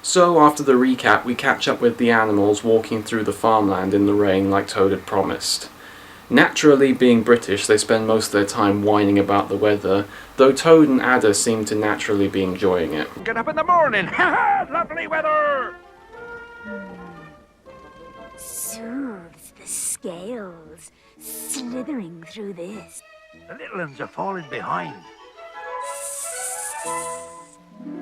So after the recap, we catch up with the animals walking through the farmland in the rain like Toad had promised. Naturally, being British, they spend most of their time whining about the weather, though Toad and Ada seem to naturally be enjoying it. Get up in the morning! Ha ha! Lovely weather! Soothes the scales, slithering through this. The little ones are falling behind.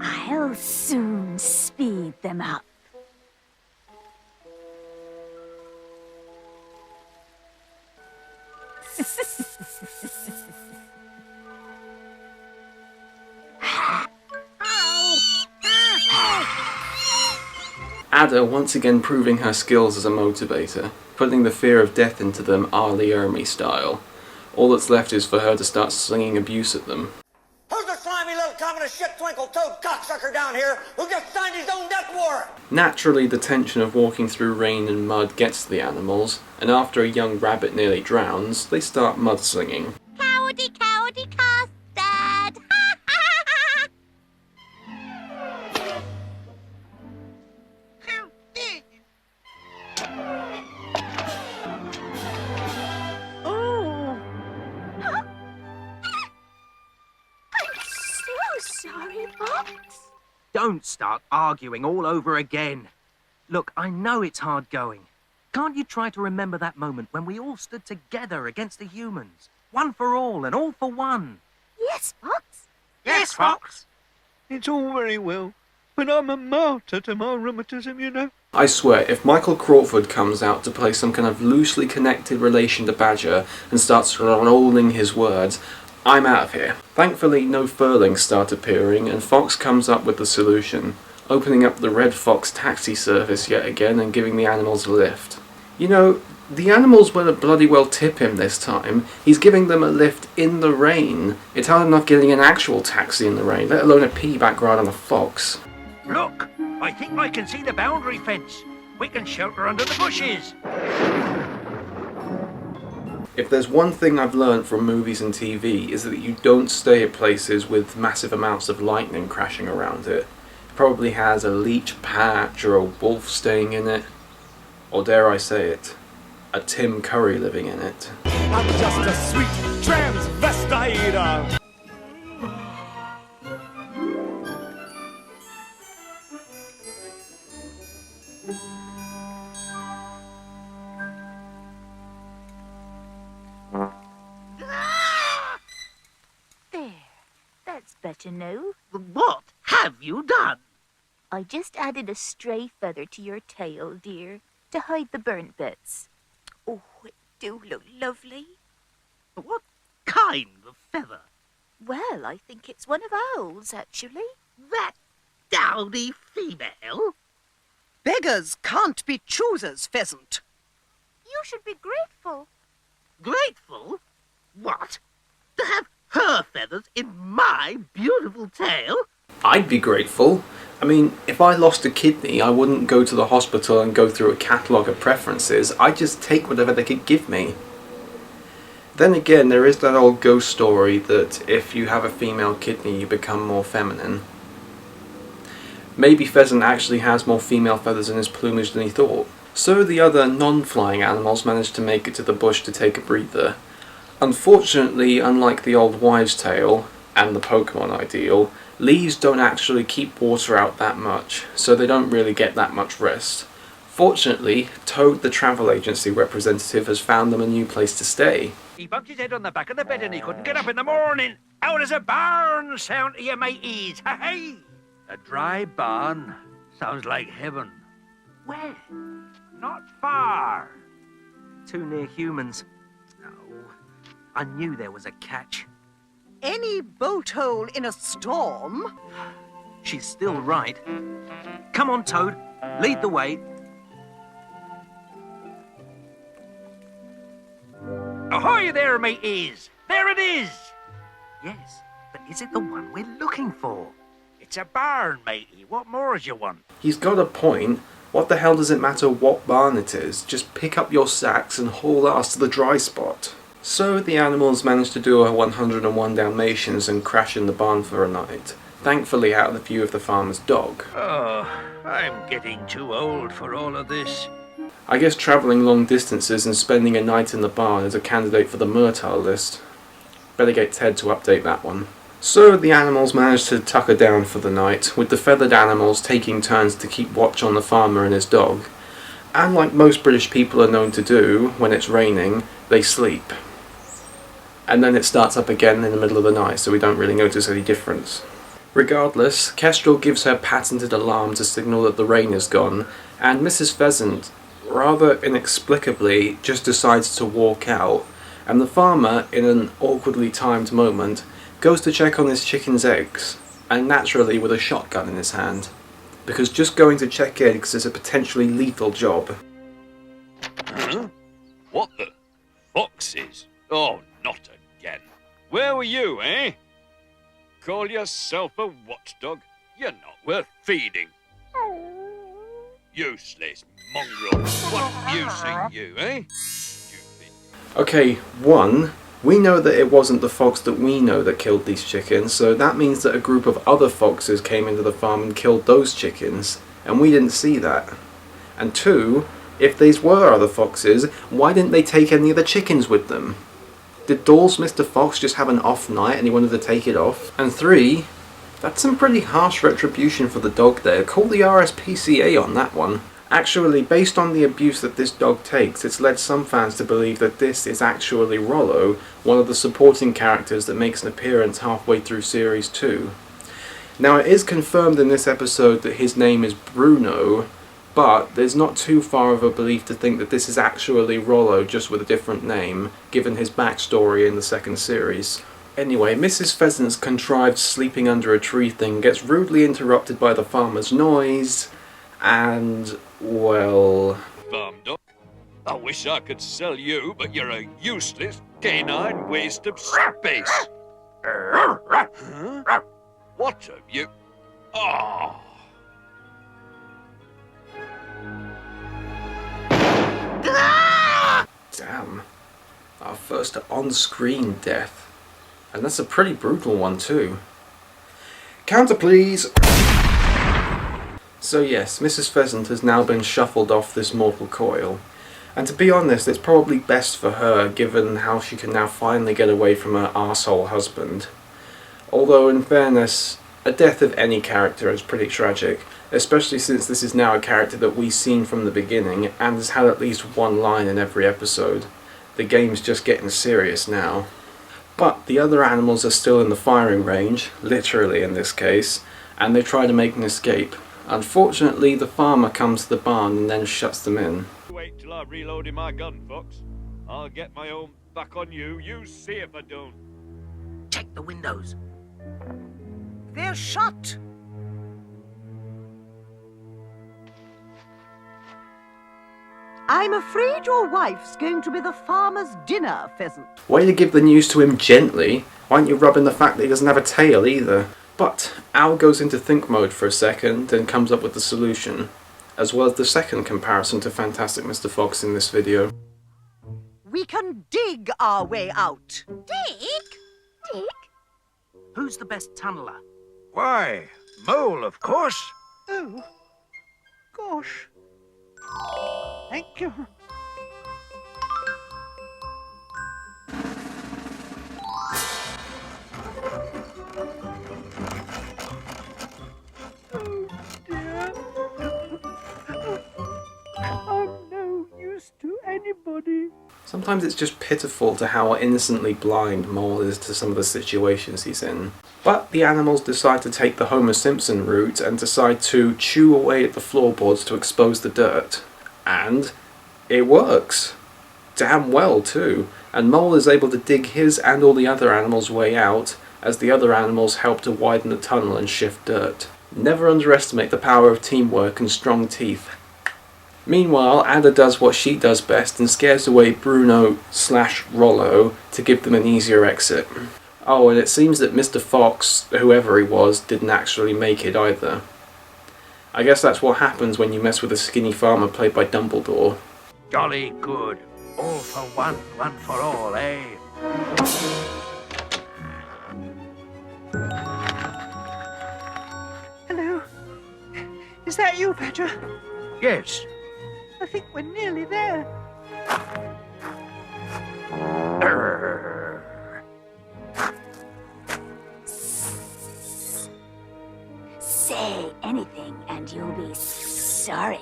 I'll soon speed them up. Ada once again proving her skills as a motivator, putting the fear of death into them Ali Ermy style. All that's left is for her to start slinging abuse at them. Who's the slimy little communist shit twinkle toad cocksucker down here who just signed his own death warrant? Naturally, the tension of walking through rain and mud gets to the animals, and after a young rabbit nearly drowns, they start mudslinging. Cowardy, cowardy custard! Oh! I'm so sorry, Fox. Don't start arguing all over again. Look, I know it's hard going. Can't you try to remember that moment when we all stood together against the humans? One for all and all for one. Yes, Fox. Yes, Fox! It's all very well, but I'm a martyr to my rheumatism, you know. I swear, if Michael Crawford comes out to play some kind of loosely connected relation to Badger and starts rolling his words, I'm out of here. Thankfully, no furlings start appearing, and Fox comes up with the solution, opening up the Red Fox taxi service yet again and giving the animals a lift. You know, the animals will bloody well tip him this time. He's giving them a lift in the rain. It's hard enough getting an actual taxi in the rain, let alone a piggyback ride on a fox. Look! I think I can see the boundary fence. We can shelter under the bushes. If there's one thing I've learned from movies and TV is that you don't stay at places with massive amounts of lightning crashing around it. It probably has a leech patch or a wolf staying in it. Or dare I say it, a Tim Curry living in it. I'm just a sweet transvestite. There. That's better now. What have you done? I just added a stray feather to your tail, dear, to hide the burnt bits. Oh, it do look lovely. What kind of feather? Well, I think it's one of owls, actually. That dowdy female? Beggars can't be choosers, Pheasant. You should be grateful. Grateful? What? To have her feathers in my beautiful tail? I'd be grateful. I mean, if I lost a kidney, I wouldn't go to the hospital and go through a catalogue of preferences. I'd just take whatever they could give me. Then again, there is that old ghost story that if you have a female kidney, you become more feminine. Maybe Pheasant actually has more female feathers in his plumage than he thought. So the other non-flying animals managed to make it to the bush to take a breather. Unfortunately, unlike the old wives' tale and the Pokemon ideal, leaves don't actually keep water out that much, so they don't really get that much rest. Fortunately, Toad, the travel agency representative, has found them a new place to stay. He bumped his head on the back of the bed and he couldn't get up in the morning. Out as a barn sound to your mateys. Hey! A dry barn sounds like heaven. Where? Not far. Too near humans. Oh, I knew there was a catch. Any boat hole in a storm? She's still right. Come on, Toad. Lead the way. Ahoy there, mateys! There it is! Yes, but is it the one we're looking for? It's a barn, matey. What more do you want? He's got a point. What the hell does it matter what barn it is? Just pick up your sacks and haul ass to the dry spot. So the animals managed to do a 101 Dalmatians and crash in the barn for a night. thankfully out of the view of the farmer's dog. Oh, I'm getting too old for all of this. I guess travelling long distances and spending a night in the barn is a candidate for the myrtile list. Better get Ted to update that one. So the animals managed to tucker down for the night, with the feathered animals taking turns to keep watch on the farmer and his dog. And like most British people are known to do, when it's raining, they sleep. And then it starts up again in the middle of the night, so we don't really notice any difference. Regardless, Kestrel gives her patented alarm to signal that the rain is gone, and Mrs. Pheasant, rather inexplicably, just decides to walk out, and the farmer, in an awkwardly timed moment, goes to check on his chicken's eggs, and naturally with a shotgun in his hand, because just going to check eggs is a potentially lethal job. Huh? What the? Foxes? Oh, not again. Where were you, eh? Call yourself a watchdog? You're not worth feeding. Useless mongrel. What use are you, eh? Stupid. Okay, one, we know that it wasn't the fox that we know that killed these chickens, so that means that a group of other foxes came into the farm and killed those chickens, and we didn't see that. And two, if these were other foxes, why didn't they take any of the chickens with them? Did Dawes Mr. Fox just have an off night and he wanted to take it off? And three, that's some pretty harsh retribution for the dog there. Call the RSPCA on that one. Actually, based on the abuse that this dog takes, it's led some fans to believe that this is actually Rollo, one of the supporting characters that makes an appearance halfway through Series 2. Now, it is confirmed in this episode that his name is Bruno, but there's not too far of a belief to think that this is actually Rollo, just with a different name, given his backstory in the second series. Anyway, Mrs. Pheasant's contrived sleeping under a tree thing gets rudely interrupted by the farmer's noise, and, well... Farm dog. I wish I could sell you, but you're a useless canine waste of space. Huh? What have you... Oh... Damn. Our first on-screen death. And that's a pretty brutal one too. Counter please! So yes, Mrs. Pheasant has now been shuffled off this mortal coil. And to be honest, it's probably best for her, given how she can now finally get away from her arsehole husband. Although, in fairness, a death of any character is pretty tragic, especially since this is now a character that we've seen from the beginning and has had at least one line in every episode. The game's just getting serious now. But the other animals are still in the firing range, literally in this case, and they try to make an escape. Unfortunately, the farmer comes to the barn and then shuts them in. Wait till I've reloaded my gun, Fox. I'll get my own back on you. You see if I don't. Check the windows. They're shut. I'm afraid your wife's going to be the farmer's dinner, Pheasant. Way to give the news to him gently. Why aren't you rubbing the fact that he doesn't have a tail either? But Al goes into think mode for a second and comes up with the solution, as well as the second comparison to Fantastic Mr. Fox in this video. We can dig our way out. Dig? Dig? Who's the best tunneler? Why, Mole, of course. Oh, gosh. Thank you. Oh dear. I'm no use to anybody. Sometimes it's just pitiful to how innocently blind Mole is to some of the situations he's in. But the animals decide to take the Homer Simpson route and decide to chew away at the floorboards to expose the dirt. And it works. Damn well too. And Mole is able to dig his and all the other animals' way out, as the other animals help to widen the tunnel and shift dirt. Never underestimate the power of teamwork and strong teeth. Meanwhile, Ada does what she does best and scares away Bruno/Rollo to give them an easier exit. Oh, and it seems that Mr. Fox, whoever he was, didn't actually make it either. I guess that's what happens when you mess with a skinny farmer played by Dumbledore. Jolly good. All for one, one for all, eh? Is that you, Badger? Yes. I think we're nearly there. Say anything and you'll be sorry.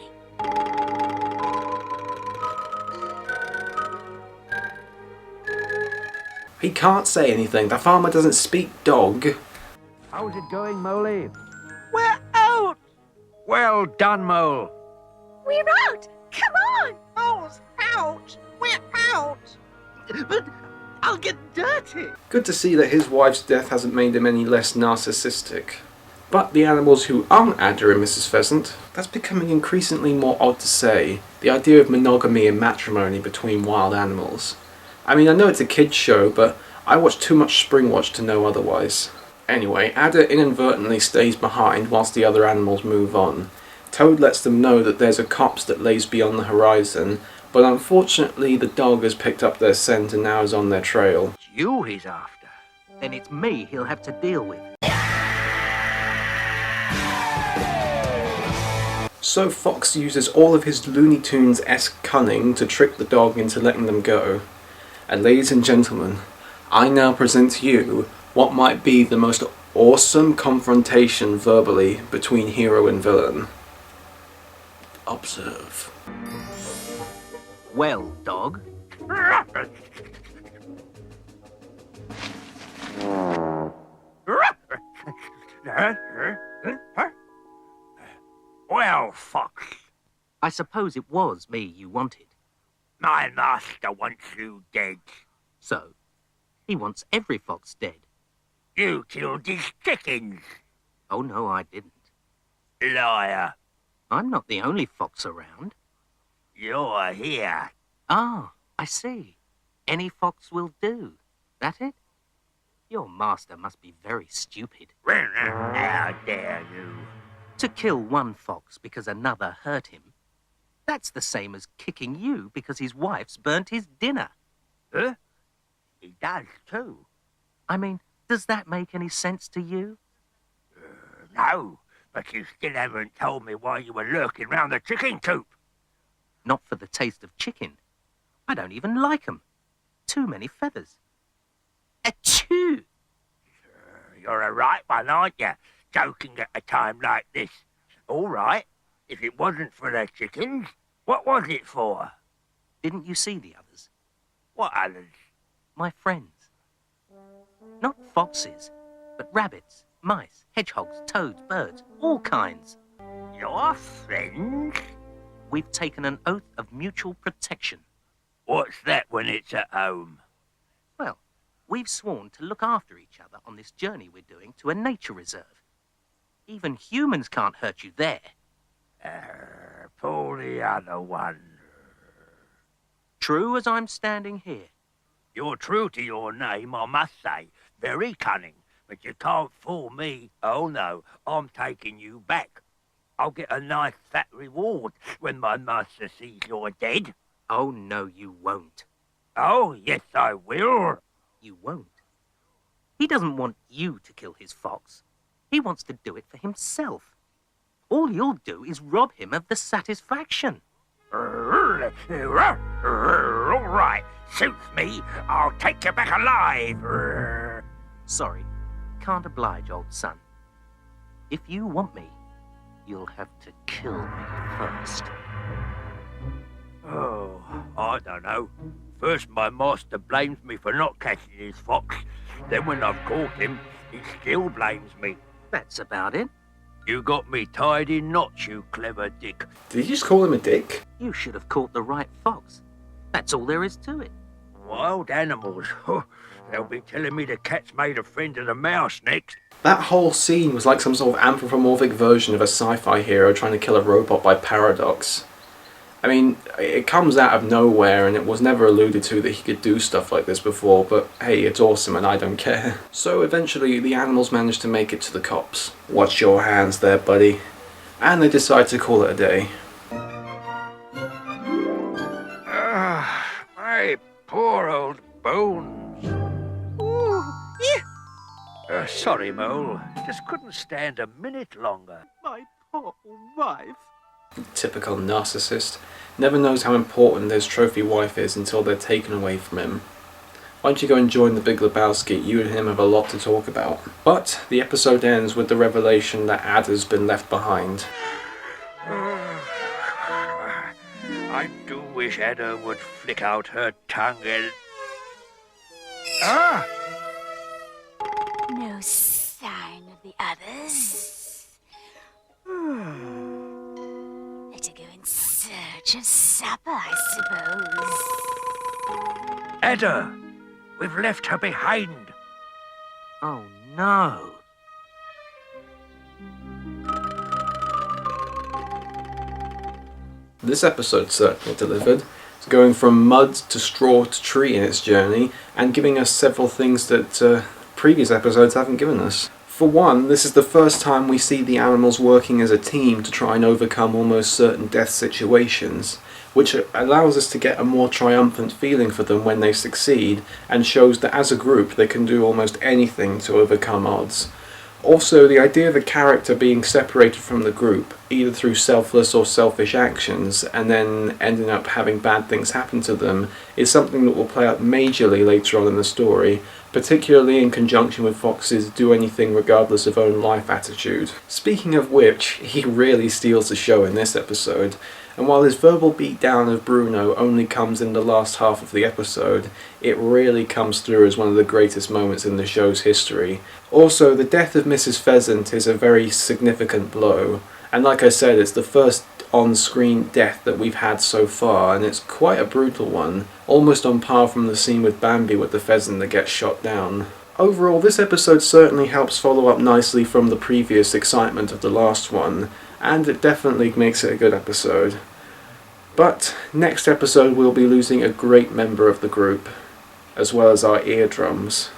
He can't say anything. The farmer doesn't speak dog. How's it going, Moley? We're out! Well done, Mole. We're out! Come on! Mole's out! We're out! But I'll get dirty. Good to see that his wife's death hasn't made him any less narcissistic. But the animals who aren't Adder and Mrs. Pheasant, that's becoming increasingly more odd to say. The idea of monogamy and matrimony between wild animals. I mean, I know it's a kid's show, but I watch too much Springwatch to know otherwise. Anyway, Adder inadvertently stays behind whilst the other animals move on. Toad lets them know that there's a copse that lays beyond the horizon, but unfortunately the dog has picked up their scent and now is on their trail. It's you he's after. Then it's me he'll have to deal with. So Fox uses all of his Looney Tunes-esque cunning to trick the dog into letting them go. And ladies and gentlemen, I now present to you what might be the most awesome confrontation verbally between hero and villain. Observe. Well, dog. Well, Fox, I suppose it was me you wanted. my master wants you dead. So, he wants every fox dead. You killed his chickens. Oh no, I didn't. Liar. I'm not the only fox around. You're here. Ah, I see. Any fox will do. That it? Your master must be very stupid. How dare you? To kill one fox because another hurt him, that's the same as kicking you because his wife's burnt his dinner. Huh? He does too. I mean, does that make any sense to you? No, but you still haven't told me why you were lurking round the chicken coop. Not for the taste of chicken. I don't even like 'em. Too many feathers. Achoo! You're a right one, aren't you? Joking at a time like this. All right. If it wasn't for the chickens, what was it for? Didn't you see the others? What others? My friends. Not foxes, but rabbits, mice, hedgehogs, toads, birds, all kinds. Your friends? We've taken an oath of mutual protection. What's that when it's at home? Well, we've sworn to look after each other on this journey we're doing to a nature reserve. Even humans can't hurt you there. Pull the other one. True as I'm standing here. You're true to your name, I must say. Very cunning, but you can't fool me. Oh no, I'm taking you back. I'll get a nice fat reward when my master sees you're dead. Oh, no, you won't. Oh, yes, I will. You won't. He doesn't want you to kill his fox. He wants to do it for himself. All you'll do is rob him of the satisfaction. All right, suits me. I'll take you back alive. Sorry, can't oblige, old son. If you want me, you'll have to kill me first. Oh, I don't know. First my master blames me for not catching his fox. Then when I've caught him, he still blames me. That's about it. You got me tied in knots, you clever dick. Did you just call him a dick? You should have caught the right fox. That's all there is to it. Wild animals. They'll be telling me the cat's made a friend of the mouse next. That whole scene was like some sort of anthropomorphic version of a sci-fi hero trying to kill a robot by paradox. I mean, it comes out of nowhere and it was never alluded to that he could do stuff like this before, but hey, it's awesome and I don't care. So eventually the animals manage to make it to the cops. Watch your hands there, buddy. And they decide to call it a day. My poor old bones. Ooh, yeah. Sorry, Mole. Just couldn't stand a minute longer. My Oh, wife. Typical narcissist. Never knows how important his trophy wife is until they're taken away from him. Why don't you go and join the Big Lebowski? You and him have a lot to talk about. But the episode ends with the revelation that Ada's been left behind. I do wish Ada would flick out her tongue and... Ah! No sign of the others. Better go in search of supper, I suppose. Ada! We've left her behind. Oh no. This episode certainly delivered. It's going from mud to straw to tree in its journey, and giving us several things that previous episodes haven't given us. For one, this is the first time we see the animals working as a team to try and overcome almost certain death situations, which allows us to get a more triumphant feeling for them when they succeed, and shows that as a group they can do almost anything to overcome odds. Also, the idea of a character being separated from the group, either through selfless or selfish actions, and then ending up having bad things happen to them, is something that will play out majorly later on in the story, particularly in conjunction with Fox's do anything regardless of own life attitude. Speaking of which, he really steals the show in this episode, and while his verbal beatdown of Bruno only comes in the last half of the episode, it really comes through as one of the greatest moments in the show's history. Also, the death of Mrs. Pheasant is a very significant blow, and like I said, it's the first on-screen death that we've had so far, and it's quite a brutal one, almost on par from the scene with Bambi with the pheasant that gets shot down. Overall, this episode certainly helps follow up nicely from the previous excitement of the last one, and it definitely makes it a good episode. But next episode we'll be losing a great member of the group, as well as our eardrums.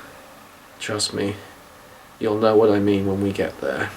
Trust me, you'll know what I mean when we get there.